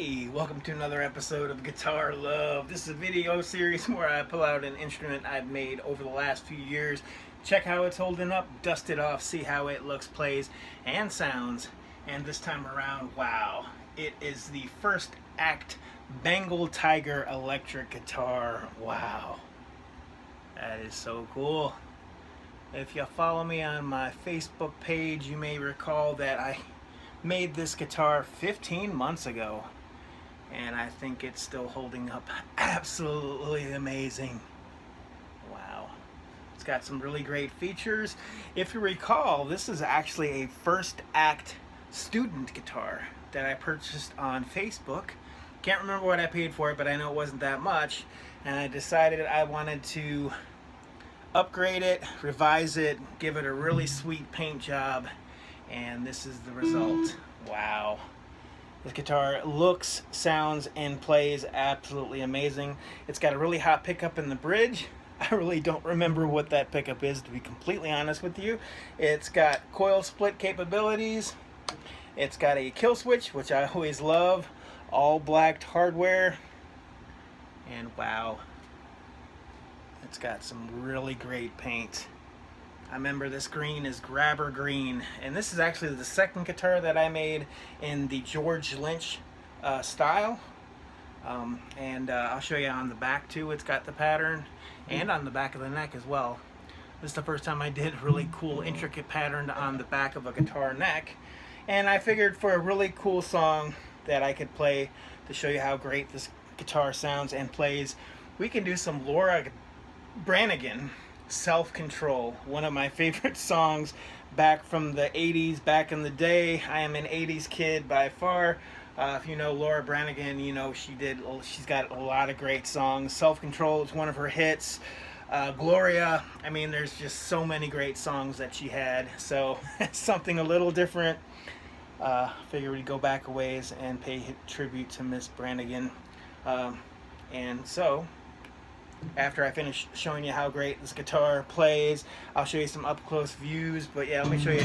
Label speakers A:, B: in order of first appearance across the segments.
A: Hey, welcome to another episode of Guitar Love. This is a video series where I pull out an instrument I've made over the last few years, check how it's holding up, dust it off, see how it looks, plays, and sounds. And this time around, wow, it is the first act Bengal Tiger electric guitar. Wow, that is so cool. If you follow me on my Facebook page, you may recall that I made this guitar 15 months ago, and I think it's still holding up absolutely amazing. Wow. It's got some really great features. If you recall, this is actually a first act student guitar that I purchased on Facebook. Can't remember what I paid for it, but I know it wasn't that much, and I decided I wanted to upgrade it, revise it, give it a really sweet paint job, and this is the result. Wow. This guitar looks, sounds, and plays absolutely amazing. It's got a really hot pickup in the bridge. I really don't remember what that pickup is, to be completely honest with you. It's got coil split capabilities. It's got a kill switch, which I always love. All blacked hardware. And wow, it's got some really great paint. I remember this green is grabber green, and this is actually the second guitar that I made in the George Lynch style. I'll show you on the back too. It's got the pattern, and on the back of the neck as well. This is the first time I did really cool intricate pattern on the back of a guitar neck, and I figured for a really cool song that I could play to show you how great this guitar sounds and plays, we can do some Laura Branigan, Self-Control, one of my favorite songs back from the 80s, back in the day. I am an 80s kid by far. If you know Laura Branigan, you know she's got a lot of great songs. Self-Control is one of her hits. Gloria, I mean, there's just so many great songs that she had. So something a little different. Figure we'd go back a ways and pay tribute to Miss Branigan. And so after I finish showing you how great this guitar plays, I'll show you some up-close views. But yeah, let me show you.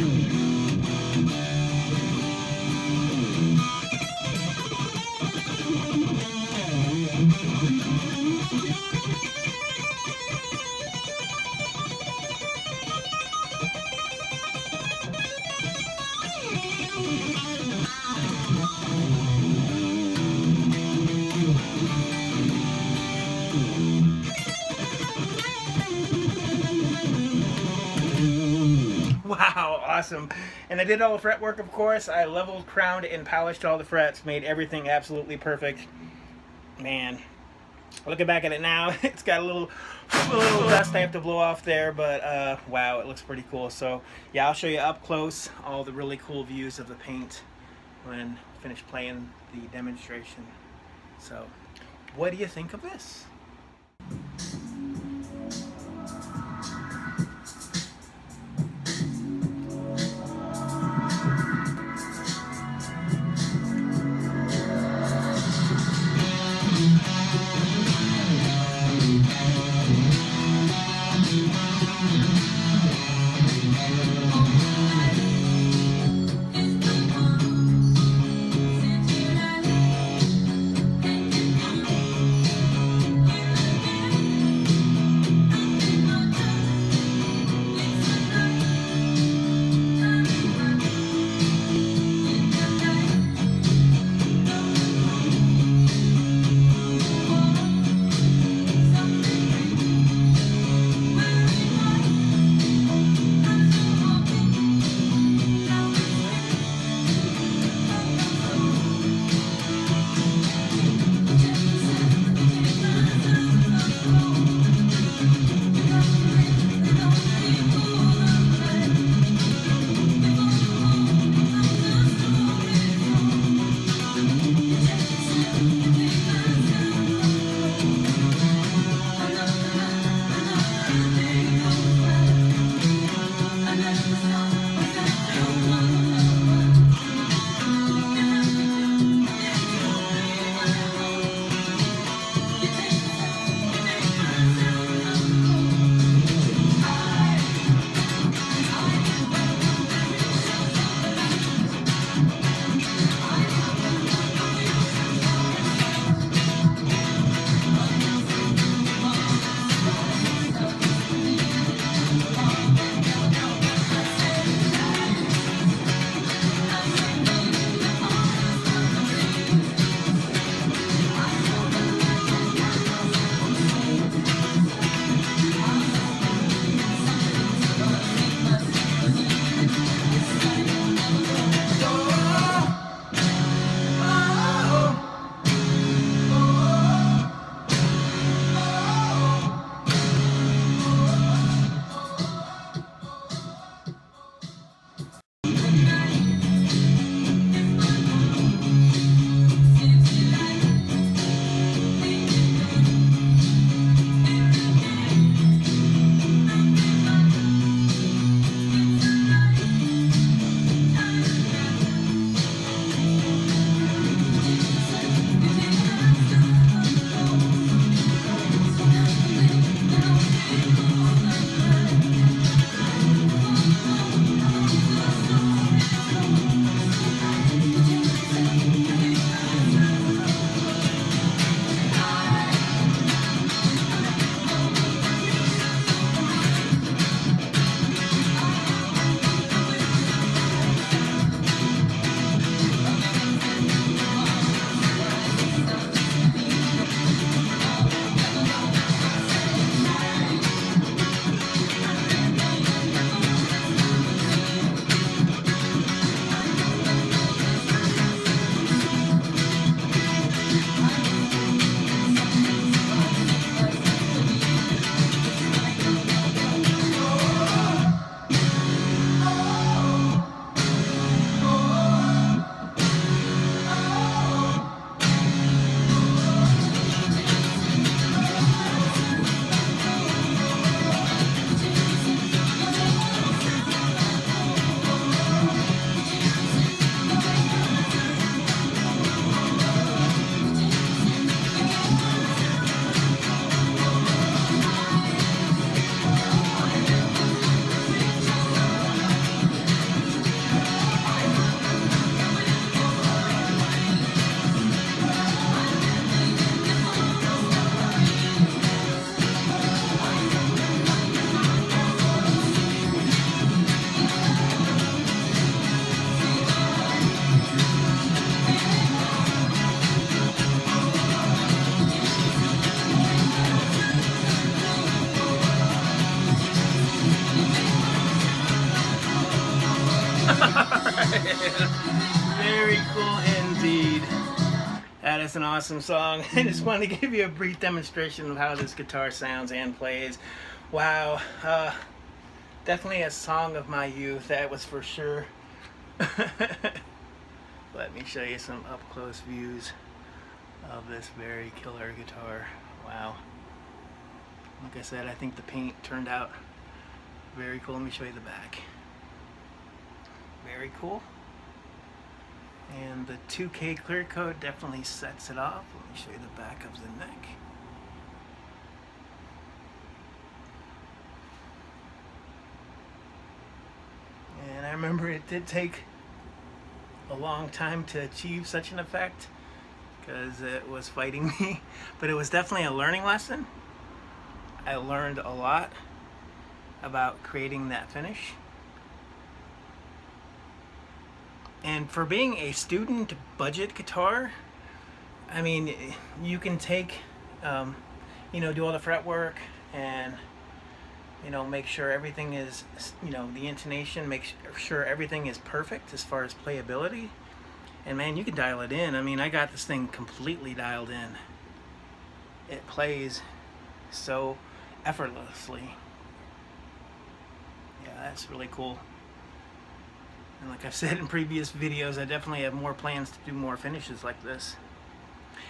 A: Wow, awesome. And I did all the fretwork, of course. I leveled, crowned, and polished all the frets, made everything absolutely perfect. Man, looking back at it now, it's got a little dust I have to blow off there, but wow, it looks pretty cool. So yeah, I'll show you up close all the really cool views of the paint when I finish playing the demonstration. So what do you think of this? That is an awesome song. I just wanted to give you a brief demonstration of how this guitar sounds and plays. Wow, definitely a song of my youth, that was for sure. Let me show you some up-close views of this very killer guitar. Wow. Like I said, I think the paint turned out very cool. Let me show you the back. Very cool. And the 2K clear coat definitely sets it off. Let me show you the back of the neck. And I remember it did take a long time to achieve such an effect because it was fighting me, but it was definitely a learning lesson. I learned a lot about creating that finish. And for being a student budget guitar, I mean, you can take, do all the fretwork and, make sure everything is, the intonation, make sure everything is perfect as far as playability. And man, you can dial it in. I mean, I got this thing completely dialed in. It plays so effortlessly. Yeah, that's really cool. And like I've said in previous videos, I definitely have more plans to do more finishes like this.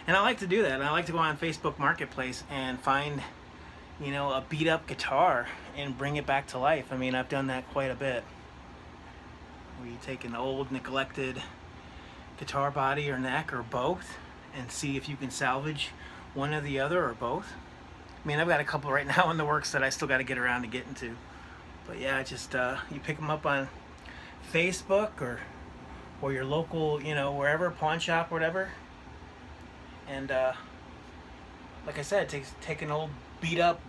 A: And I like to do that. I like to go on Facebook Marketplace and find, a beat up guitar and bring it back to life. I mean, I've done that quite a bit. Where you take an old, neglected guitar body or neck or both and see if you can salvage one or the other or both. I mean, I've got a couple right now in the works that I still got to get around to getting to. But yeah, just you pick them up on Facebook or your local, wherever, pawn shop, whatever. And like I said, take an old beat up,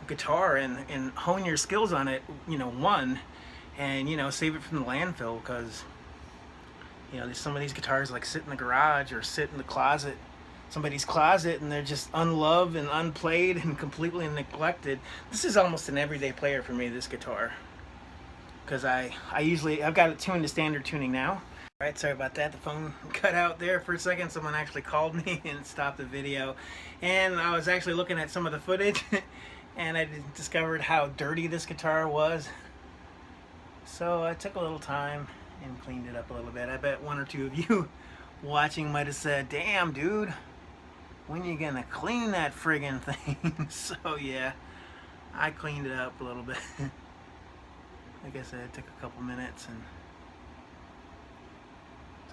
A: guitar and hone your skills on it, and save it from the landfill, because some of these guitars like sit in the garage or sit in the closet, somebody's closet, and they're just unloved and unplayed and completely neglected. This is almost an everyday player for me, this guitar, because I've got it tuned to standard tuning now. All right, sorry about that. The phone cut out there for a second. Someone actually called me and stopped the video, and I was actually looking at some of the footage and I discovered how dirty this guitar was. So I took a little time and cleaned it up a little bit. I bet one or two of you watching might have said, "Damn, dude, when you gonna clean that friggin' thing?" So yeah, I cleaned it up a little bit. Like I said, it took a couple minutes and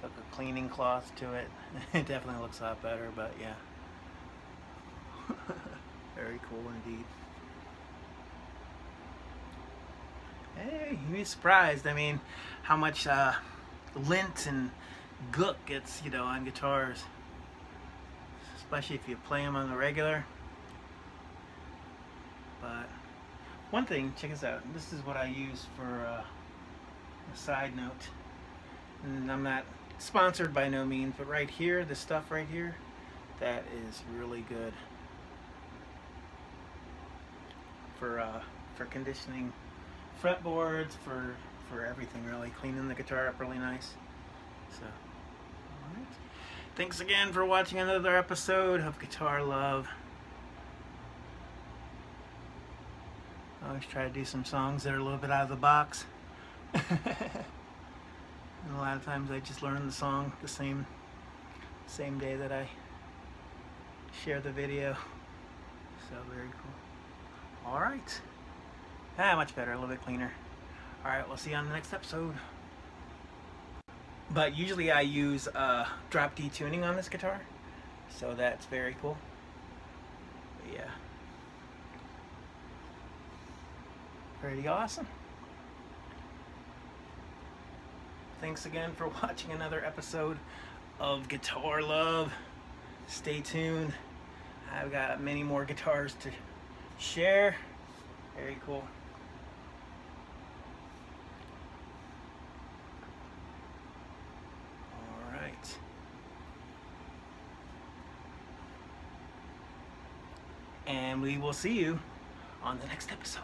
A: took a cleaning cloth to it. It definitely looks a lot better, but yeah. Very cool indeed. Hey, you'd be surprised. I mean, how much lint and gook gets, on guitars. Especially if you play them on the regular. But one thing, check this out. This is what I use for a side note. And I'm not sponsored by no means, but right here, this stuff right here, that is really good for conditioning fretboards, for everything really, cleaning the guitar up really nice. So, all right. Thanks again for watching another episode of Guitar Love. I always try to do some songs that are a little bit out of the box. And a lot of times I just learn the song the same day that I share the video. So very cool. Alright. Much better, a little bit cleaner. Alright, we'll see you on the next episode. But usually I use drop D tuning on this guitar. So that's very cool. But yeah. Pretty awesome. Thanks again for watching another episode of Guitar Love. Stay tuned. I've got many more guitars to share. Very cool. All right. And we will see you on the next episode.